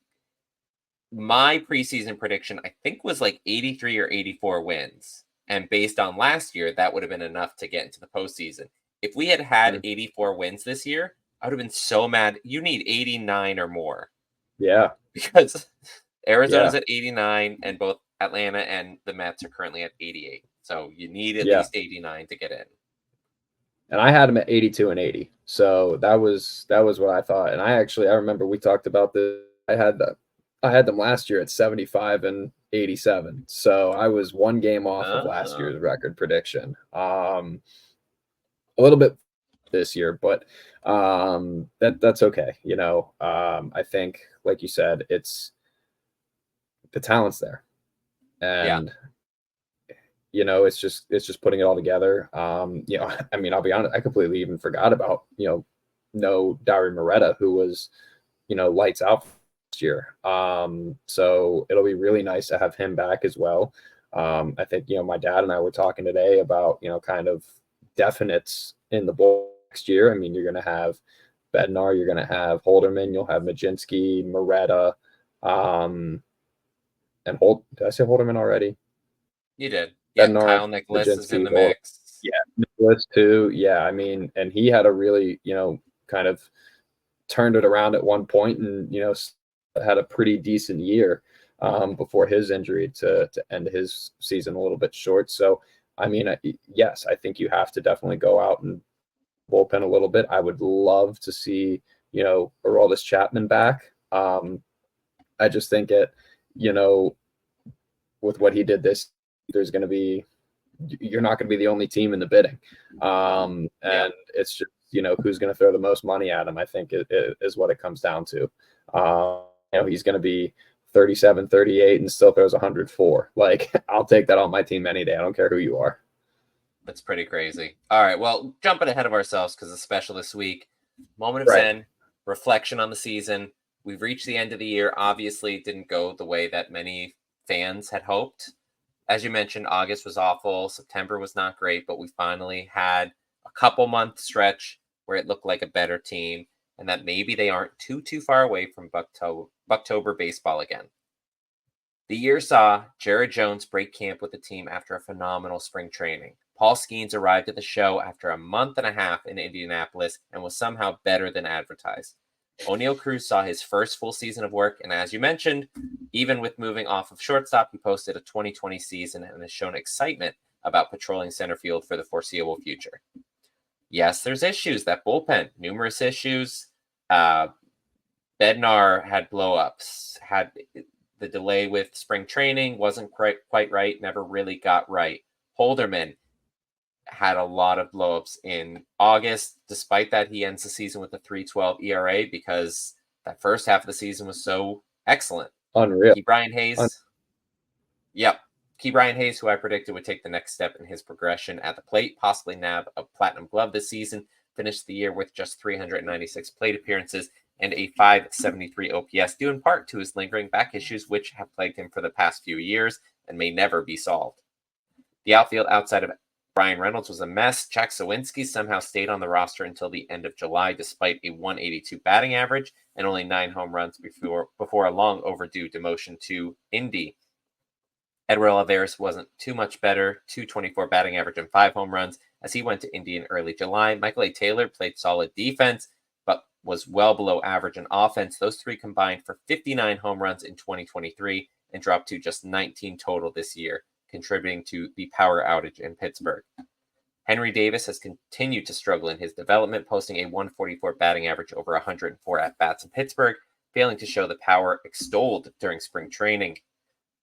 my preseason prediction, I think was like 83 or 84 wins. And based on last year, that would have been enough to get into the postseason. If we had 84 wins this year, I would have been so mad. You need 89 or more Yeah. Because Arizona's at 89, and both Atlanta and the Mets are currently at 88. So you need at least 89 to get in. And I had them at 82 and 80. So that was what I thought. And I remember we talked about this. I had them last year at 75 and 87. So I was one game off of last year's record prediction. A little bit this year, but that's okay. I think, like you said, it's the talent's there. And it's just putting it all together. I mean, I'll be honest, I completely even forgot about, no Dauri Moreta, who was, lights out last year. So it'll be really nice to have him back as well. I think, my dad and I were talking today about, kind of definites in the bowl next year. I mean, you're going to have Bednar, you're going to have Holderman, you'll have Majinski, Moreta, and did I say Holderman already? You did. Yeah, Bednar, Kyle Nicholas is in the mix. Yeah, Nicholas too. Yeah, I mean, and he had a really, kind of turned it around at one point and, had a pretty decent year before his injury to end his season a little bit short. So, I mean, yes, I think you have to definitely go out and bullpen a little bit. I would love to see, Aroldis Chapman back. I just think with what he did you're not going to be the only team in the bidding. And it's just, who's going to throw the most money at him, I think is what it comes down to. He's going to be 37, 38 and still throws 104. Like, I'll take that on my team any day. I don't care who you are. That's pretty crazy. All right. Well, jumping ahead of ourselves because it's special this week. Moment of Zen, reflection on the season. We've reached the end of the year. Obviously, it didn't go the way that many fans had hoped. As you mentioned, August was awful. September was not great, but we finally had a couple month stretch where it looked like a better team and that maybe they aren't too far away from Bucktober baseball again. The year saw Jared Jones break camp with the team after a phenomenal spring training. Paul Skeens arrived at the show after a month and a half in Indianapolis and was somehow better than advertised. O'Neal Cruz saw his first full season of work, and as you mentioned, even with moving off of shortstop, he posted a 2020 season and has shown excitement about patrolling center field for the foreseeable future. Yes, there's issues. That bullpen, numerous issues. Bednar had blow-ups, had the delay with spring training, wasn't quite right, never really got right. Holderman had a lot of blowups in August. Despite that, he ends the season with a 3.12 ERA because that first half of the season was so excellent. Unreal. Ke'Bryan Hayes. Ke'Bryan Hayes, who I predicted would take the next step in his progression at the plate, possibly nab a platinum glove this season, finished the year with just 396 plate appearances and a 573 OPS, due in part to his lingering back issues, which have plagued him for the past few years and may never be solved. The outfield outside of Brian Reynolds was a mess. Jack Sawinski somehow stayed on the roster until the end of July, despite a 182 batting average and only 9 home runs before a long overdue demotion to Indy. Edward Olivares wasn't too much better, 224 batting average and 5 home runs as he went to Indy in early July. Michael A. Taylor played solid defense, but was well below average in offense. Those three combined for 59 home runs in 2023 and dropped to just 19 total this year, contributing to the power outage in Pittsburgh. Henry Davis has continued to struggle in his development, posting a 144 batting average over 104 at-bats in Pittsburgh, failing to show the power extolled during spring training.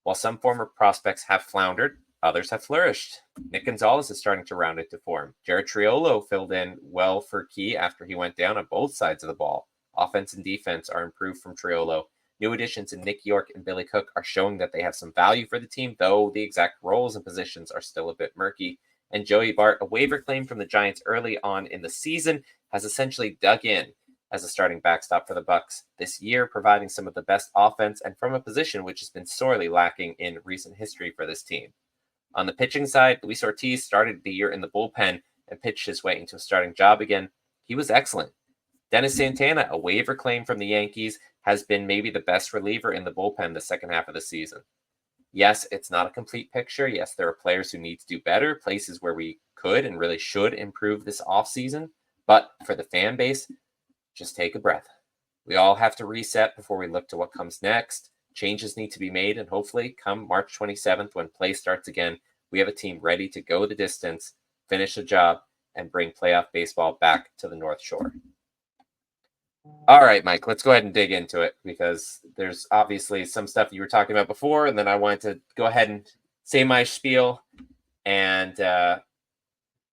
While some former prospects have floundered, others have flourished. Nick Gonzalez is starting to round into form. Jared Triolo filled in well for Key after he went down on both sides of the ball. Offense and defense are improved from Triolo. New additions in Nick York and Billy Cook are showing that they have some value for the team, though the exact roles and positions are still a bit murky. And Joey Bart, a waiver claim from the Giants early on in the season, has essentially dug in as a starting backstop for the Bucs this year, providing some of the best offense and from a position which has been sorely lacking in recent history for this team. On the pitching side, Luis Ortiz started the year in the bullpen and pitched his way into a starting job again. He was excellent. Dennis Santana, a waiver claim from the Yankees, has been maybe the best reliever in the bullpen the second half of the season. Yes, it's not a complete picture. Yes, there are players who need to do better, places where we could and really should improve this offseason. But for the fan base, just take a breath. We all have to reset before we look to what comes next. Changes need to be made, and hopefully come March 27th, when play starts again, we have a team ready to go the distance, finish the job, and bring playoff baseball back to the North Shore. All right, Mike, let's go ahead and dig into it, because there's obviously some stuff you were talking about before, and then I wanted to go ahead and say my spiel. And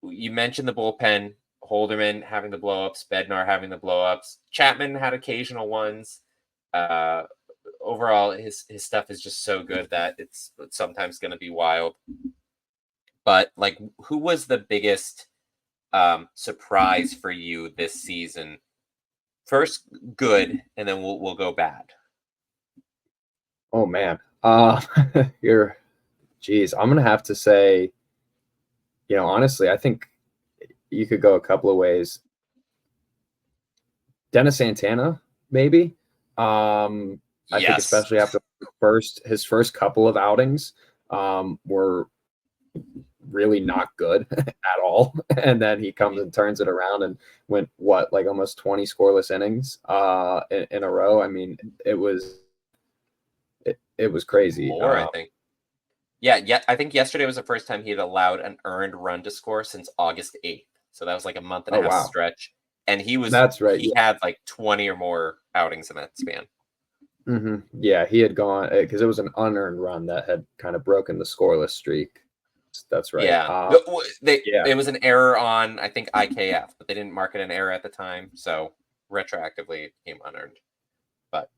you mentioned the bullpen, Holderman having the blow-ups, Bednar having the blow-ups, Chapman had occasional ones. Overall, his stuff is just so good that it's sometimes going to be wild. But like, who was the biggest surprise for you this season? First, good, and then we'll go bad. Oh man, geez, I'm gonna have to say, honestly, I think you could go a couple of ways. Dennis Santana, maybe. I think especially after his first couple of outings were really not good at all, and then he comes and turns it around and went like almost 20 scoreless innings in a row. I mean, it was crazy. More, I think. Yeah, I think yesterday was the first time he had allowed an earned run to score since August 8th. So that was like a month and a half stretch. And that's right. He had like 20 or more outings in that span. Mm-hmm. Yeah, he had gone because it was an unearned run that had kind of broken the scoreless streak. That's right. Yeah. It was an error on, I think, IKF, but they didn't mark it an error at the time. So retroactively it became unearned. But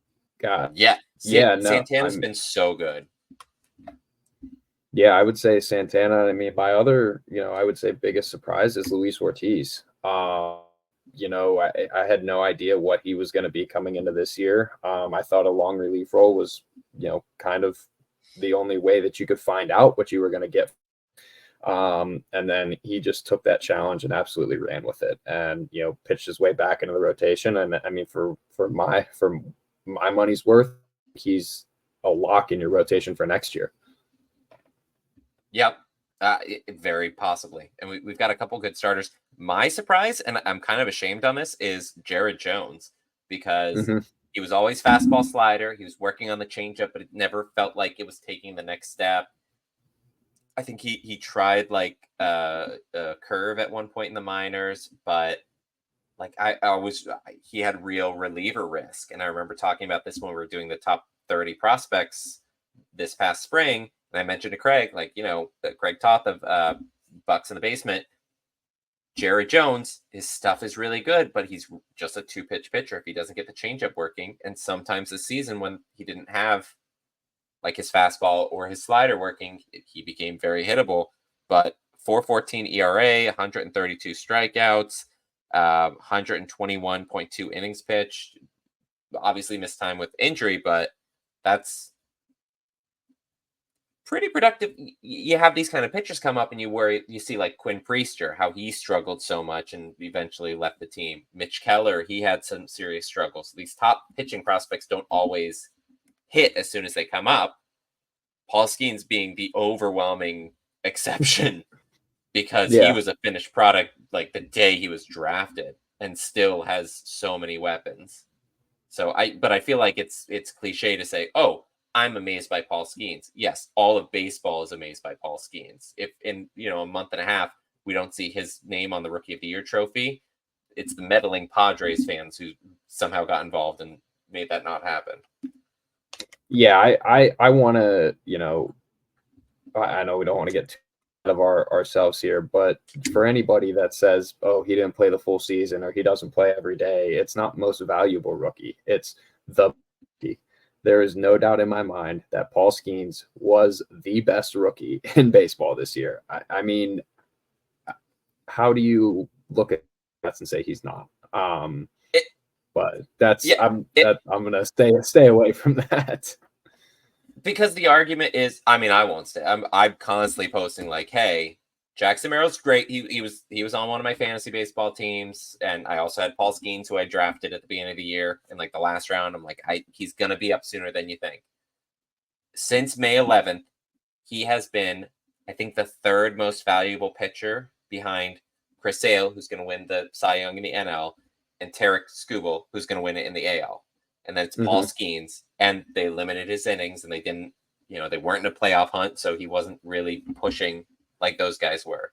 Santana's been so good. Yeah, I would say Santana. I mean, my other, I would say biggest surprise is Luis Ortiz. I had no idea what he was going to be coming into this year. I thought a long relief role was, kind of the only way that you could find out what you were going to get. And then he just took that challenge and absolutely ran with it, and pitched his way back into the rotation. And I mean, for my money's worth, he's a lock in your rotation for next year. Yep, very possibly. And we've got a couple good starters. My surprise, and I'm kind of ashamed on this, is Jared Jones, because he was always fastball slider. He was working on the changeup, but it never felt like it was taking the next step. I think he tried like a curve at one point in the minors, but like he had real reliever risk. And I remember talking about this when we were doing the top 30 prospects this past spring. And I mentioned to Craig, like, Craig Toth of Bucks in the Basement, Jared Jones, his stuff is really good, but he's just a 2-pitch pitcher if he doesn't get the changeup working. And sometimes this season, when he didn't have like his fastball or his slider working, he became very hittable. But 4.14 ERA, 132 strikeouts, 121.2 innings pitched. Obviously missed time with injury, but that's pretty productive. You have these kind of pitchers come up and you see like Quinn Priester, how he struggled so much and eventually left the team. Mitch Keller, he had some serious struggles. These top pitching prospects don't always hit as soon as they come up. Paul Skeens being the overwhelming exception, because he was a finished product like the day he was drafted and still has so many weapons. But I feel like it's cliche to say, oh, I'm amazed by Paul Skeens. Yes, all of baseball is amazed by Paul Skeens. If in a month and a half we don't see his name on the Rookie of the Year trophy, it's the meddling Padres fans who somehow got involved and made that not happen. Yeah, I want to, I know we don't want to get too out of ourselves here, but for anybody that says, oh, he didn't play the full season or he doesn't play every day, it's not most valuable rookie. It's the rookie. There is no doubt in my mind that Paul Skeens was the best rookie in baseball this year. I mean, how do you look at that and say he's not? But that's I'm gonna stay away from that. Because the argument is, I mean, I won't stay. I'm constantly posting like, hey, Jackson Merrill's great. He was on one of my fantasy baseball teams, and I also had Paul Skeens, who I drafted at the beginning of the year in like the last round. I'm like, he's gonna be up sooner than you think. Since May 11th, he has been, I think, the third most valuable pitcher behind Chris Sale, who's going to win the Cy Young in the NL, and Tarek Skubal, who's going to win it in the AL. and then it's Paul Skeens, and they limited his innings, and they didn't, they weren't in a playoff hunt, so he wasn't really pushing like those guys were.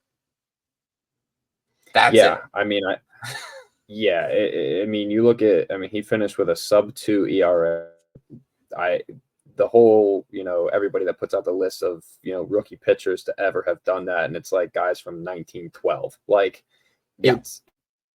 That's it. I mean, you look at, he finished with a sub-2 ERA. The whole, everybody that puts out the list of, rookie pitchers to ever have done that, and it's like guys from 1912. Like, it's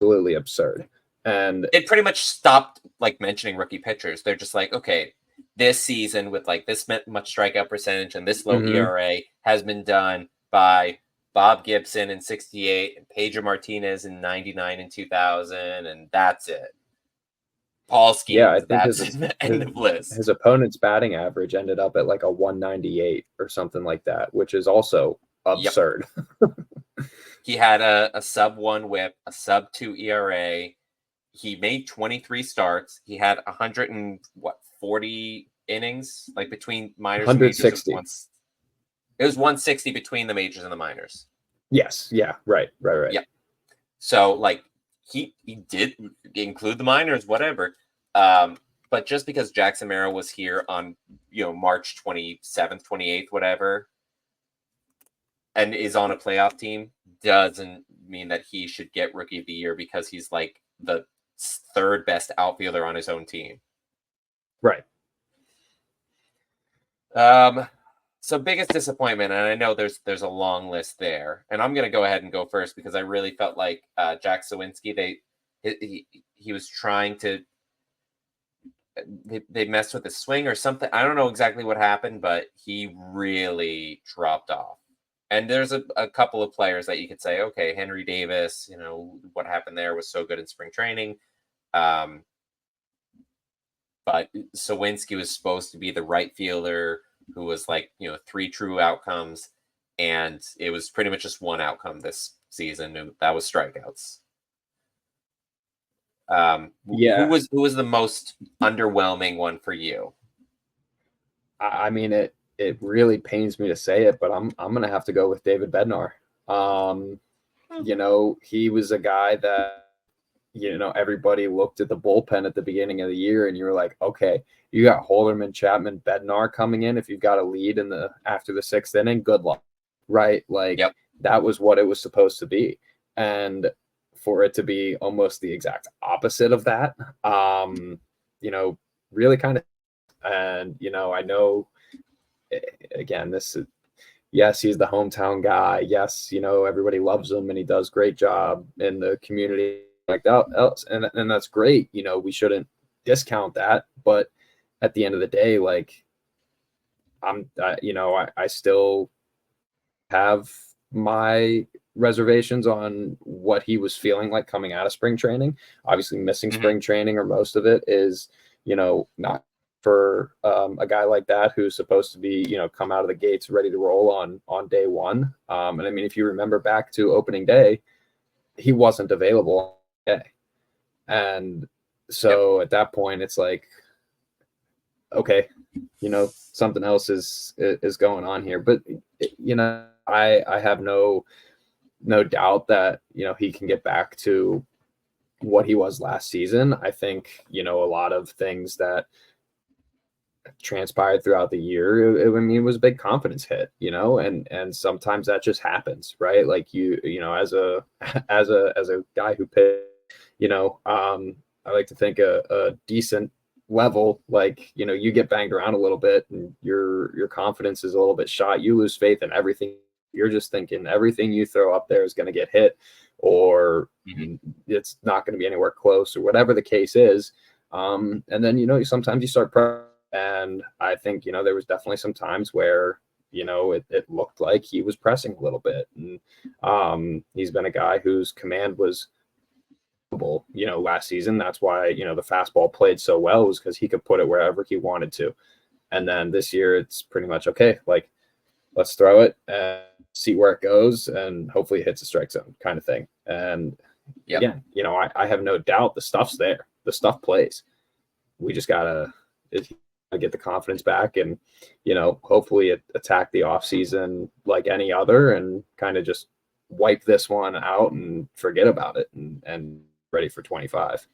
absolutely absurd. And it pretty much stopped like mentioning rookie pitchers. They're just like, okay, this season with like this much strikeout percentage and this low ERA has been done by Bob Gibson in 68 and Pedro Martinez in 99 and 2000, and that's it. Paul Skeens, I think that's the end of list. His opponent's batting average ended up at like a 198 or something like that, which is also absurd. He had a sub-1 whip, a sub-2 ERA. He made 23 starts. He had 140 innings, like between minors 160. And majors. It was 160 between the majors and the minors. Yes. Yeah. Right. Yeah. So like he did include the minors, whatever. But just because Jackson Merrill was here on March 27th, 28th, whatever, and is on a playoff team, doesn't mean that he should get Rookie of the Year because he's like the third best outfielder on his own team. Right. So biggest disappointment, and I know there's a long list there, and I'm gonna go ahead and go first because I really felt like Jack Sawinski, he was trying to they messed with his swing or something. I don't know exactly what happened, but he really dropped off. And there's a couple of players that you could say, okay, Henry Davis, what happened there was so good in spring training. But Sawinski was supposed to be the right fielder who was like, 3 true outcomes. And it was pretty much just one outcome this season. And that was strikeouts. Who was the most underwhelming one for you? I mean, it really pains me to say it, but I'm going to have to go with David Bednar. He was a guy that, everybody looked at the bullpen at the beginning of the year and you were like, okay, you got Holderman, Chapman, Bednar coming in. If you've got a lead after the 6th inning, good luck. Right. Like that was what it was supposed to be. And for it to be almost the exact opposite of that, really kind of, and, I know, again, yes, he's the hometown guy. Yes, everybody loves him and he does great job in the community like that else. And that's great. We shouldn't discount that. But at the end of the day, like I still have my reservations on what he was feeling like coming out of spring training. Obviously missing spring training, or most of it, is, not for a guy like that who's supposed to be, come out of the gates ready to roll on day one. And I mean, if you remember back to opening day, he wasn't available on day. And so at that point, it's like, okay, something else is going on here. But, I have no doubt that, he can get back to what he was last season. I think, a lot of things that transpired throughout the year, it was a big confidence hit, and sometimes that just happens, right? Like as a guy who pitched, I like to think a decent level, like, you get banged around a little bit and your confidence is a little bit shot. You lose faith in everything. You're just thinking everything you throw up there is going to get hit, or it's not going to be anywhere close, or whatever the case is. And then, sometimes you start and I think, there was definitely some times where, it looked like he was pressing a little bit. And he's been a guy whose command was, last season. That's why, the fastball played so well, was because he could put it wherever he wanted to. And then this year it's pretty much, okay, like, let's throw it and see where it goes, and hopefully it hits a strike zone kind of thing. And again, I have no doubt the stuff's there. The stuff plays. We just gotta get the confidence back, and hopefully attack the offseason like any other, and kind of just wipe this one out and forget about it, and ready for 25.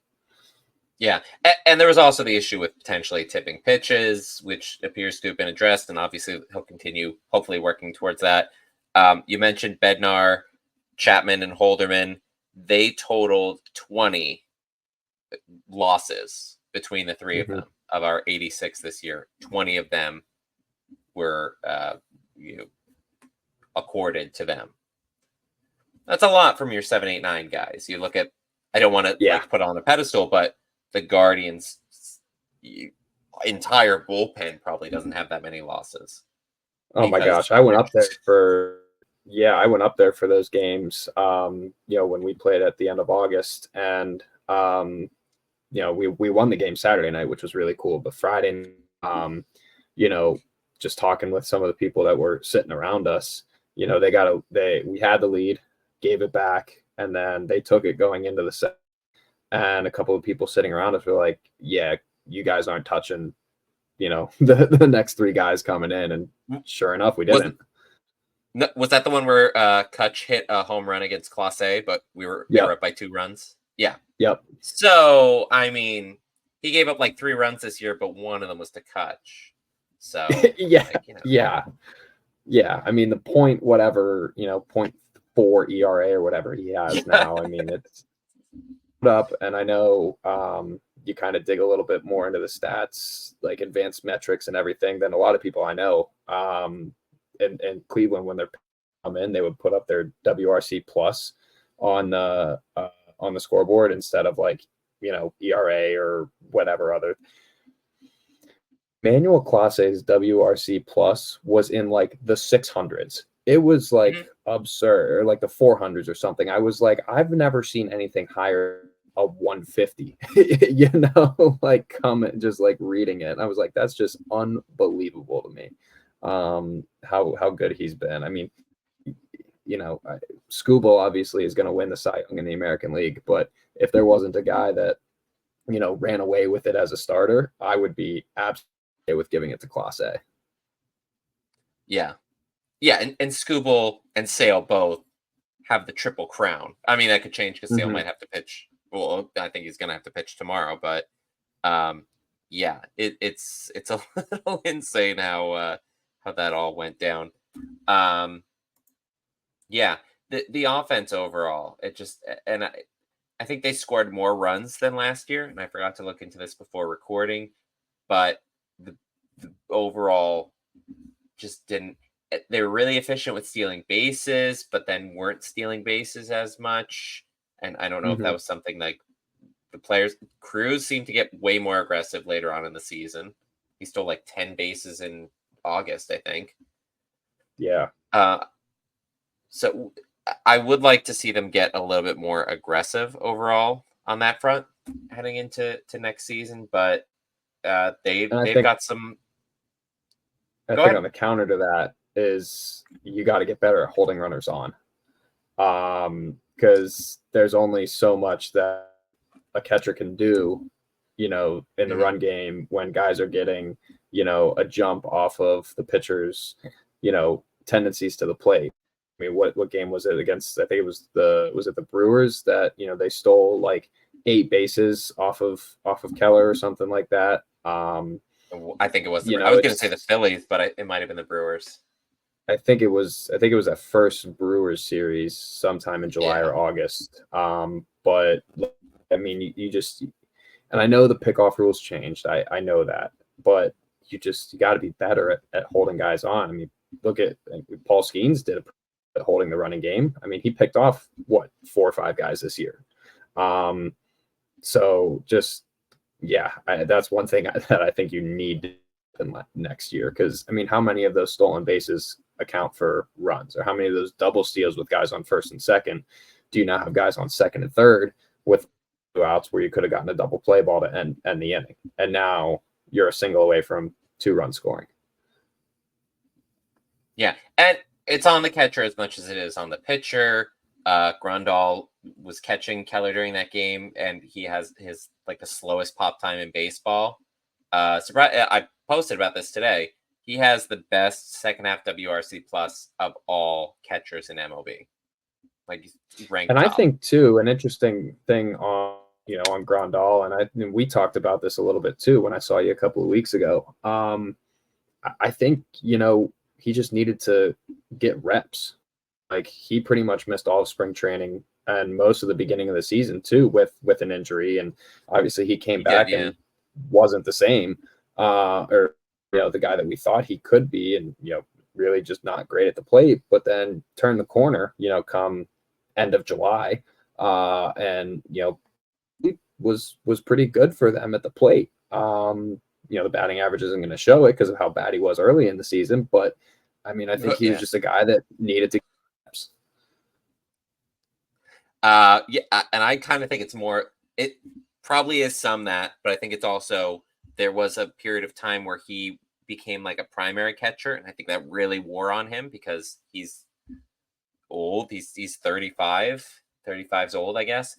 Yeah, and there was also the issue with potentially tipping pitches, which appears to have been addressed, and obviously he'll continue, hopefully, working towards that. You mentioned Bednar, Chapman, and Holderman. They totaled 20 losses between the three of them. Of our 86 this year, 20 of them were accorded to them. That's a lot from your 7, 8, 9 guys. You look at, I don't want to put on a pedestal, but the Guardians' entire bullpen probably doesn't have that many losses. Oh my gosh, I went up there for those games. When we played at the end of August, and we won the game Saturday night, which was really cool. But Friday, just talking with some of the people that were sitting around us, we had the lead, gave it back, and then they took it going into the set. And a couple of people sitting around us were like, yeah, you guys aren't touching, the next 3 guys coming in. And sure enough, we didn't. Was that the one where Kutch hit a home run against Class A, but we were up by 2 runs? Yeah. Yep. So, I mean, he gave up like 3 runs this year, but one of them was to Kutch. So, yeah. I mean, the point, whatever, 0.4 ERA or whatever he has now. I mean, it's up, and I know you kind of dig a little bit more into the stats, like advanced metrics and everything, than a lot of people I know. In Cleveland, when they're come in, they would put up their WRC plus on the scoreboard instead of ERA or whatever other. Manuel Class A's WRC plus was in the 600s. It was absurd, or the 400s or something. I was like, I've never seen anything higher of 150, comment, just reading it. And I was like, that's just unbelievable to me. How good he's been. I mean, Skubal obviously is going to win the Cy Young in the American League, but if there wasn't a guy that, ran away with it as a starter, I would be absolutely okay with giving it to Class A. Yeah. Yeah, and Skubal and Sale both have the triple crown. I mean, that could change because Sale might have to pitch. Well, I think he's going to have to pitch tomorrow, but it's a little insane how that all went down. The offense overall, it just, and I think they scored more runs than last year, and I forgot to look into this before recording, but the overall just didn't. They were really efficient with stealing bases, but then weren't stealing bases as much. And I don't know if that was something like the players. Cruz seemed to get way more aggressive later on in the season. He stole 10 bases in August, I think. Yeah. So I would like to see them get a little bit more aggressive overall on that front heading into next season, but they've got some. I think on the counter to that is you got to get better at holding runners on, because there's only so much that a catcher can do, in the run game when guys are getting, a jump off of the pitcher's, tendencies to the plate. I mean, what game was it against? I think it was the Brewers that, they stole 8 bases off of Keller or something like that. I think it was. I was going to say the Phillies, but it might have been the Brewers. I think it was that first Brewers series sometime in July or August. But I mean, you just, and I know the pickoff rules changed. I know that, but you got to be better at holding guys on. I mean, look at Paul Skeens did at holding the running game. I mean, he picked off 4 or 5 guys this year. So just. Yeah, that's one thing that I think you need next year, because I mean, how many of those stolen bases account for runs, or how many of those double steals with guys on first and second do you now have guys on second and third with 2 outs where you could have gotten a double play ball to end the inning, and now you're a single away from 2-run scoring. Yeah, and it's on the catcher as much as it is on the pitcher. Grandal was catching Keller during that game, and he has his the slowest pop time in baseball. I posted about this today. He has the best second half WRC plus of all catchers in MLB. He's ranked. And top. I think too, an interesting thing on Grandal. And we talked about this a little bit too when I saw you a couple of weeks ago. I think, he just needed to get reps. Like, he pretty much missed all of spring training and most of the beginning of the season too with an injury. And obviously he came back and wasn't the same, or the guy that we thought he could be, and really just not great at the plate. But then turned the corner, come end of July, and it was pretty good for them at the plate. The batting average isn't going to show it because of how bad he was early in the season, but I mean, I think he was just a guy that needed to. And I kind of think it's more, it probably is some that, but I think it's also, there was a period of time where he became like a primary catcher, and I think that really wore on him because he's old. He's 35. 35's old, I guess.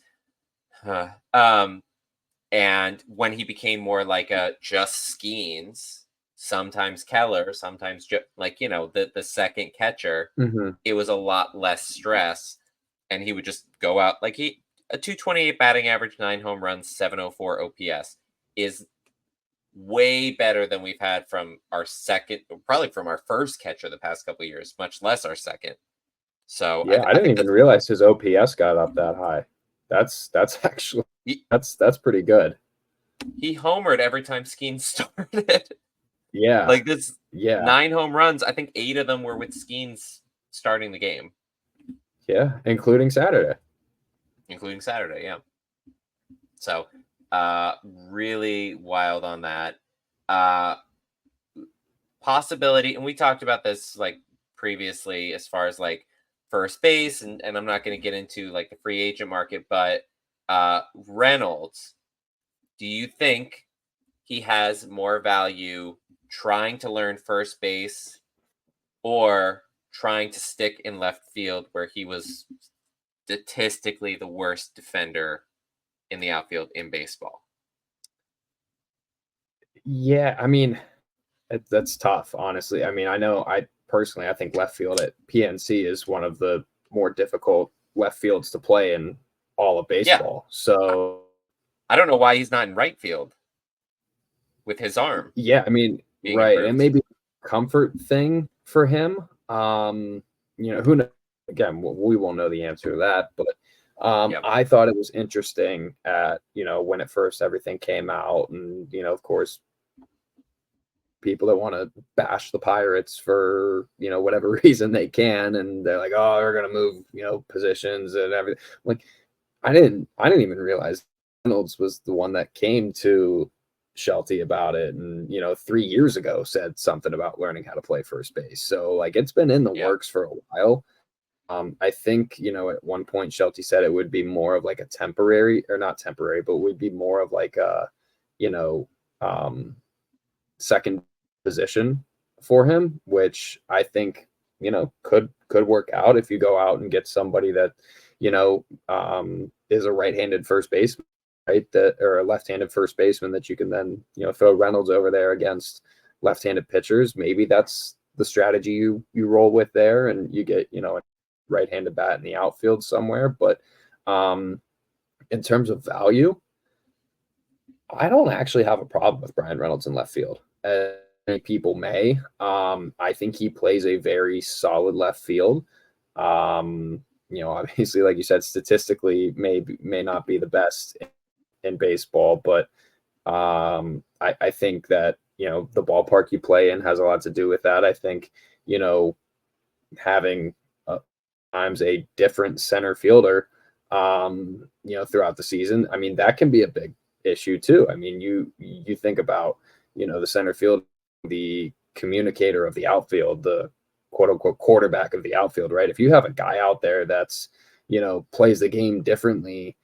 And when he became more like a just Skeens, sometimes Keller, sometimes the second catcher, it was a lot less stress, and he would just go out like a 228 batting average, 9 home runs, 704 OPS is way better than we've had from our second, probably from our first catcher the past couple of years, much less our second. So yeah, I didn't even realize his OPS got up that high. That's actually that's pretty good. He homered every time Skeens started. Yeah, like this. Yeah, 9 home runs. I think 8 of them were with Skeens starting the game. Yeah, including Saturday. Yeah. So, really wild on that. Possibility, and we talked about this like previously as far as like first base, and I'm not going to get into like the free agent market, but Reynolds, do you think he has more value trying to learn first base or trying to stick in left field where he was statistically the worst defender in the outfield in baseball? Yeah, I mean, that's tough, honestly. I mean, I think left field at PNC is one of the more difficult left fields to play in all of baseball. Yeah. So I don't know why he's not in right field with his arm. Yeah, I mean, right. Improved. And maybe a comfort thing for him. Who knows? Again, we won't know the answer to that, but I thought it was interesting at, when at first everything came out, and, of course, people that want to bash the Pirates for, whatever reason they can. And they're like, oh, they're going to move, positions and everything. Like, I didn't even realize Reynolds was the one that came to Shelty about it. And, 3 years ago said something about learning how to play first base. So like, it's been in the works for a while. I think, at one point Shelty said it would be more of like a temporary, or not temporary, but would be more of like a, second position for him, which I think, could work out if you go out and get somebody that, is a right-handed first baseman, right? Or a left-handed first baseman that you can then, throw Reynolds over there against left-handed pitchers. Maybe that's the strategy you roll with there, and you get, a right-handed bat in the outfield somewhere. But in terms of value, I don't actually have a problem with Brian Reynolds in left field. Many people may. I think he plays a very solid left field. Obviously, like you said, statistically may not be the best in baseball, but I think that, the ballpark you play in has a lot to do with that. I think, having times a different center fielder, throughout the season, I mean, that can be a big issue too. I mean, you think about, the center field, the communicator of the outfield, the quote unquote quarterback of the outfield, right? If you have a guy out there that's, plays the game differently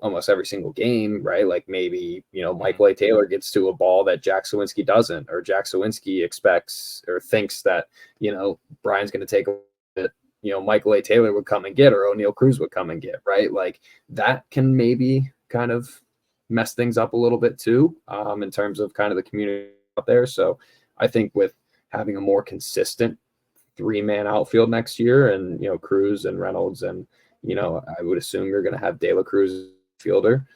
almost every single game, right? Like maybe, Michael A. Taylor gets to a ball that Jack Sawinski doesn't, or Jack Sawinski expects or thinks that, Brian's going to take it, Michael A. Taylor would come and get, or O'Neal Cruz would come and get, right? Like that can maybe kind of mess things up a little bit too, in terms of kind of the community out there. So I think with having a more consistent 3-man outfield next year, and, Cruz and Reynolds, and, I would assume you're going to have De La Cruz fielder.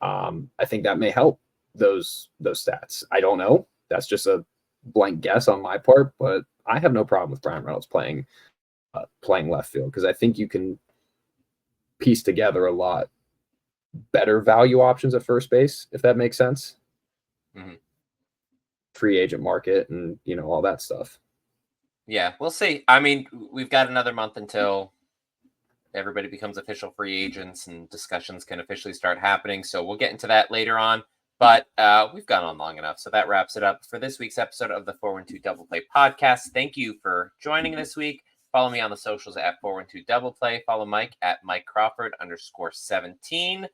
I think that may help those stats. I don't know. That's just a blank guess on my part, but I have no problem with Brian Reynolds playing left field because I think you can piece together a lot better value options at first base, if that makes sense. Mm-hmm. Free agent market and, all that stuff. Yeah, we'll see. I mean, we've got another month until everybody becomes official free agents and discussions can officially start happening. So we'll get into that later on. But we've gone on long enough. So that wraps it up for this week's episode of the 412 Double Play podcast. Thank you for joining this week. Follow me on the socials at 412 Double Play. Follow Mike at Mike Crawford _17.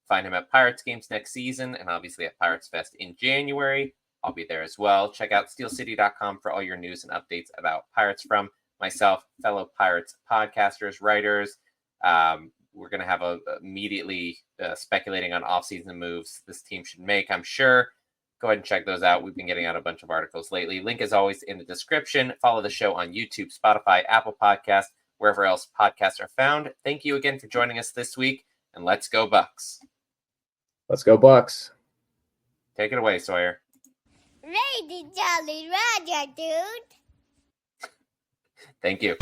Find him at Pirates games next season and obviously at Pirates Fest in January. I'll be there as well. Check out steelcity.com for all your news and updates about Pirates from myself, fellow Pirates podcasters, writers. We're going to have immediately speculating on offseason moves this team should make, I'm sure. Go ahead and check those out. We've been getting out a bunch of articles lately. Link is always in the description. Follow the show on YouTube, Spotify, Apple Podcasts, wherever else podcasts are found. Thank you again for joining us this week, and let's go Bucks. Let's go Bucks. Take it away, Sawyer. Ready, Jolly Roger, dude. Thank you.